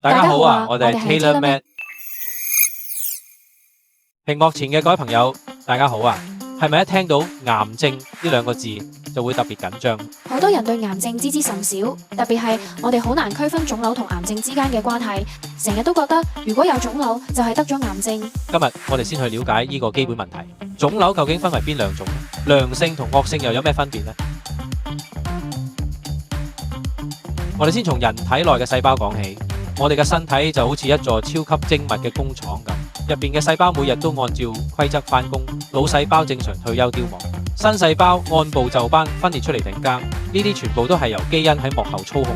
大家好啊，我哋係 TaylorMade。屏幕前嘅各位朋友，大家好啊！係咪一聽到癌症呢兩個字就會特別緊張？好多人對癌症知之甚少，特別係我哋好難區分腫瘤同癌症之間嘅關係，成日都覺得如果有腫瘤就係得咗癌症。今日我哋先去了解呢個基本問題：腫瘤究竟分為邊兩種？良性同惡性又有咩分別呢？我哋先從人體內嘅細胞講起。我哋嘅身體就好似一座超級精密嘅工廠咁，入邊嘅細胞每日都按照規則返工，老細胞正常退休凋亡，新細胞按部就班分裂出嚟頂更，呢啲全部都係由基因喺幕後操控。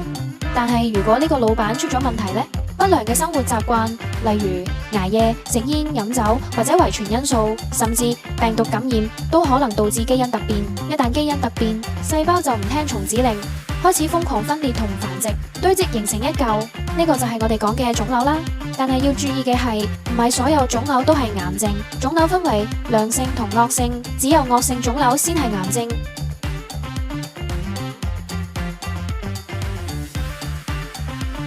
但係如果呢個老闆出咗問題呢？不良嘅生活習慣，例如捱夜、食煙、飲酒或者遺傳因素，甚至病毒感染，都可能導致基因突變。一旦基因突變，細胞就唔聽從指令，開始瘋狂分裂同繁殖，堆積形成一嚿，呢個就係我哋講嘅腫瘤啦。但係要注意嘅係，唔係所有腫瘤都係癌症，腫瘤分為良性同惡性，只有惡性腫瘤先係癌症。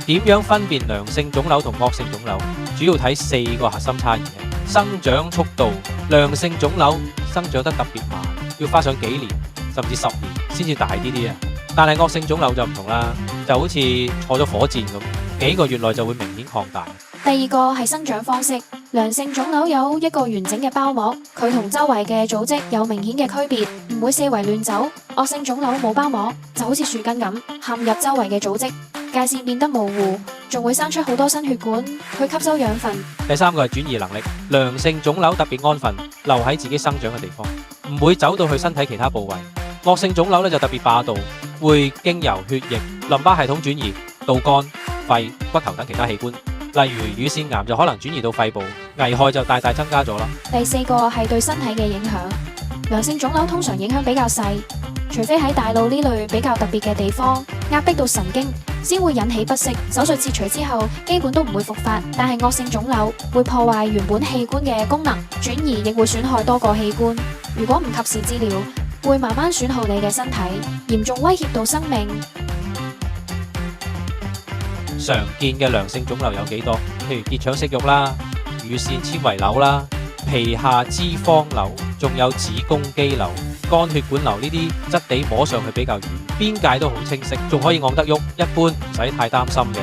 點樣分辨良性腫瘤同惡性腫瘤？主要睇4個核心差異：生長速度，良性腫瘤生長得特別慢，要花上幾年甚至10年先至大啲啊。但係惡性腫瘤就唔同啦，就好似坐咗火箭咁，幾個月內就會明顯擴大。第二個係生長方式，良性腫瘤有一個完整嘅包膜，佢同周圍嘅組織有明顯嘅區別，唔會四圍亂走。惡性腫瘤冇包膜，就好似樹根咁陷入周圍嘅組織，界線變得模糊，仲會生出好多新血管去吸收養分。第三個係轉移能力，良性腫瘤特別安分，留喺自己生長嘅地方，唔會走到去身體其他部位。惡性腫瘤咧就特別霸道，會經由血液、淋巴系統轉移到肝、肺、骨頭等其他器官。例如乳腺癌就可能轉移到肺部，危害就大大增加咗啦。第四個係對身體嘅影響，良性腫瘤通常影響比較細，除非喺大腦呢類比較特別嘅地方壓迫到神經，先會引起不適。手術切除之後，基本都唔會復發。但係惡性腫瘤會破壞原本器官嘅功能，轉移亦會損害多個器官。如果唔及時治療，會慢慢損耗你嘅身體，嚴重威脅到生命。常見嘅良性腫瘤有幾多？譬如結腸息肉啦、乳腺纖維瘤啦、皮下脂肪瘤，仲有子宮肌瘤、肝血管瘤呢啲，質地摸上去比較軟，邊界都好清晰，仲可以按得喐，一般唔使太擔心嘅。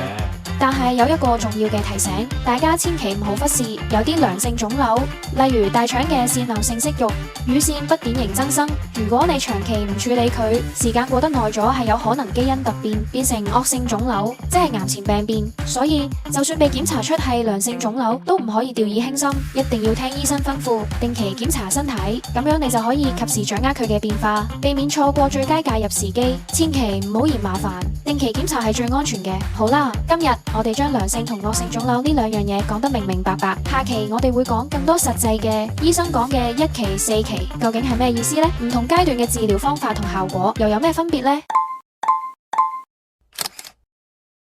但係有一個重要嘅提醒，大家千祈唔好忽視，有啲良性腫瘤，例如大腸嘅腺瘤性息肉、乳腺不典型增生，如果你長期唔處理佢，時間過得耐咗，係有可能基因突變，變成惡性腫瘤，即係癌前病變。所以就算被檢查出係良性腫瘤，都唔可以掉以輕心，一定要聽醫生吩咐，定期檢查身體，咁樣你就可以及時掌握佢嘅變化，避免錯過最佳介入時機。千祈唔好嫌麻煩，定期檢查係最安全嘅。好啦，今日我哋將良性同惡性腫瘤呢兩樣嘢講得明明白白，下期我哋會講更多實際嘅醫生講嘅1期、4期究竟係咩意思呢？唔同階段嘅治療方法同效果又有咩分別呢？